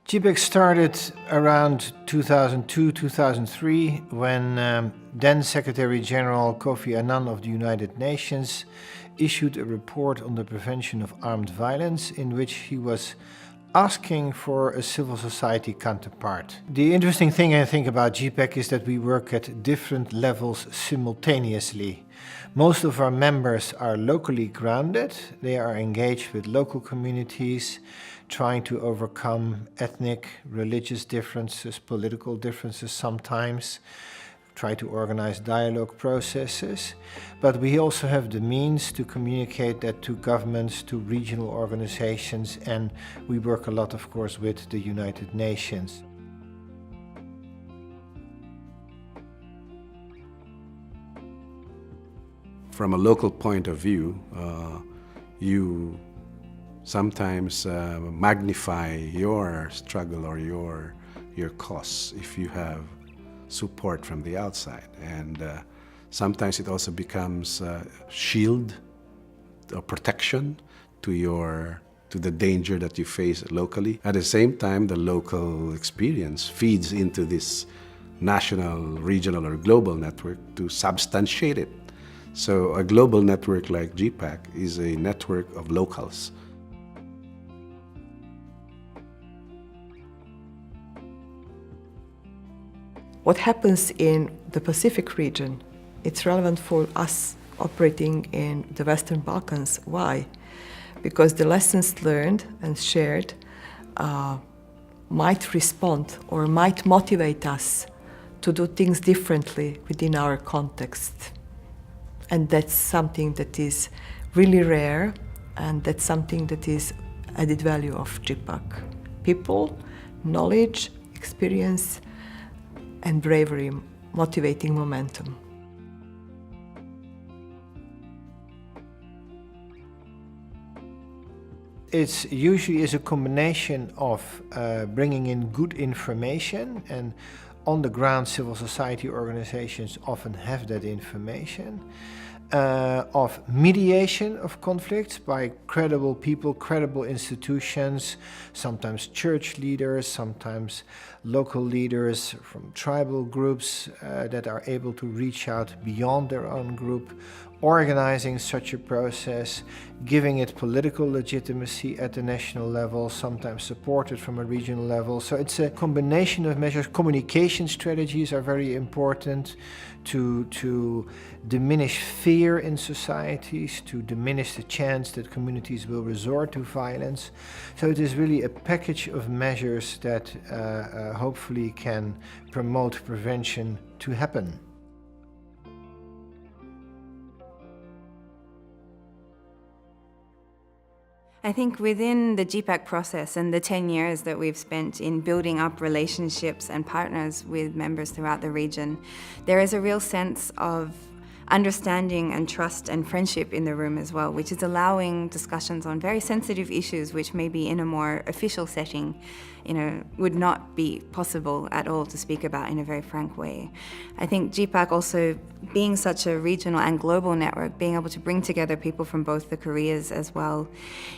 GPPAC started around 2002-2003 when then Secretary General Kofi Annan of the United Nations issued a report on the prevention of armed violence in which he was asking for a civil society counterpart. The interesting thing I think about GPPAC is that we work at different levels simultaneously. Most of our members are locally grounded. They are engaged with local communities, trying to overcome ethnic, religious differences, political differences sometimes, try to organize dialogue processes. But we also have the means to communicate that to governments, to regional organizations, and we work a lot, of course, with the United Nations. From a local point of view, you sometimes magnify your struggle or your cause if you have support from the outside, and sometimes it also becomes a shield or protection to the danger that you face locally. At the same time, the local experience feeds into this national, regional, or global network to substantiate it. So a global network like GPPAC is a network of locals. What happens in the Pacific region, it's relevant for us operating in the Western Balkans. Why? Because the lessons learned and shared might respond or might motivate us to do things differently within our context. And that's something that is really rare, and that's something that is added value of GPPAC. People, knowledge, experience, and bravery, motivating momentum. It's usually a combination of bringing in good information, and on the ground civil society organizations often have that information, of mediation of conflicts by credible people, credible institutions, sometimes church leaders, sometimes local leaders from tribal groups that are able to reach out beyond their own group, organizing such a process, giving it political legitimacy at the national level, sometimes supported from a regional level. So it's a combination of measures. Communication strategies are very important to diminish fear in societies, to diminish the chance that communities will resort to violence. So it is really a package of measures that hopefully can promote prevention to happen. I think within the GPPAC process and the 10 years that we've spent in building up relationships and partners with members throughout the region, there is a real sense of understanding and trust and friendship in the room as well, which is allowing discussions on very sensitive issues which maybe in a more official setting, would not be possible at all to speak about in a very frank way. I think GPPAC also, being such a regional and global network, being able to bring together people from both the Koreas as well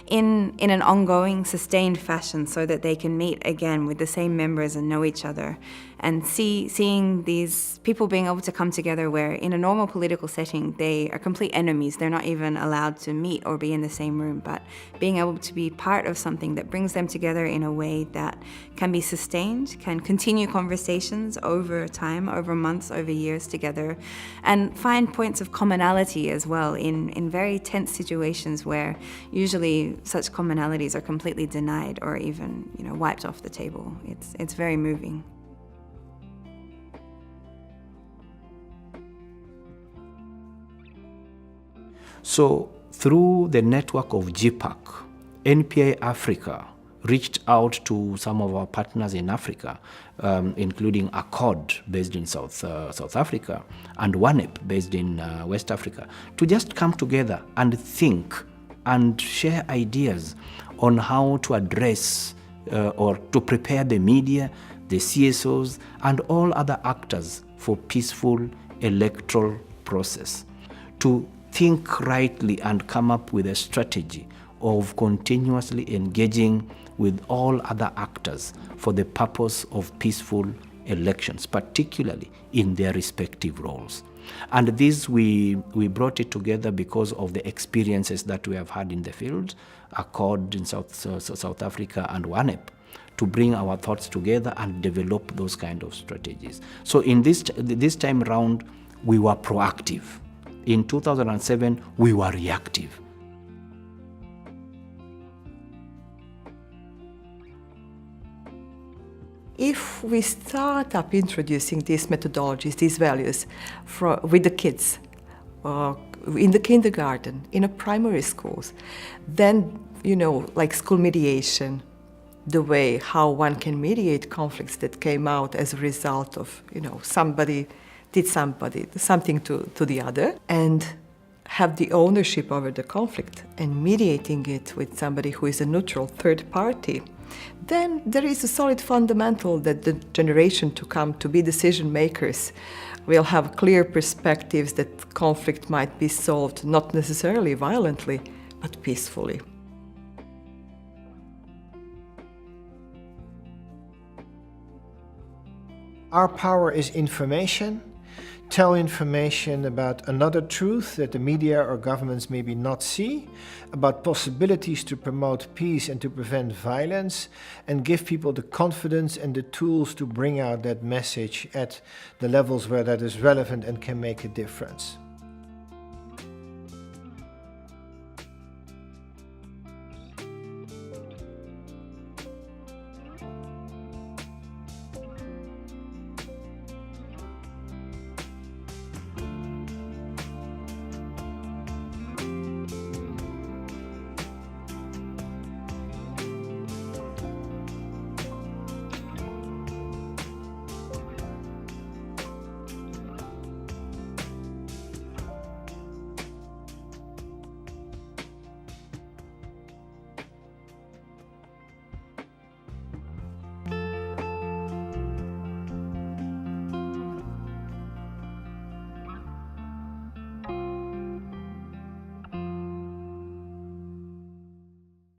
in an ongoing, sustained fashion so that they can meet again with the same members and know each other, and seeing these people being able to come together where in a normal political setting they are complete enemies, they're not even allowed to meet or be in the same room, but being able to be part of something that brings them together in a way that can be sustained, can continue conversations over time, over months, over years together, and find points of commonality as well in very tense situations where usually such commonalities are completely denied or even wiped off the table. It's very moving. So through the network of GPPAC, NPA Africa reached out to some of our partners in Africa, including Accord based in South Africa and WANEP based in West Africa, to just come together and think and share ideas on how to address or to prepare the media, the CSOs, and all other actors for peaceful electoral process, to think rightly and come up with a strategy of continuously engaging with all other actors for the purpose of peaceful elections, particularly in their respective roles. And this we brought it together because of the experiences that we have had in the field, ACCORD in South Africa and WANEP, to bring our thoughts together and develop those kind of strategies. So in this time round, we were proactive. In 2007, we were reactive. If we start up introducing these methodologies, these values with the kids, in the kindergarten, in a primary schools, then, like school mediation, the way how one can mediate conflicts that came out as a result of, somebody did something to the other, and have the ownership over the conflict and mediating it with somebody who is a neutral third party, then there is a solid fundamental that the generation to come to be decision makers will have clear perspectives that conflict might be solved not necessarily violently, but peacefully. Our power is information. Tell information about another truth that the media or governments maybe not see, about possibilities to promote peace and to prevent violence, and give people the confidence and the tools to bring out that message at the levels where that is relevant and can make a difference.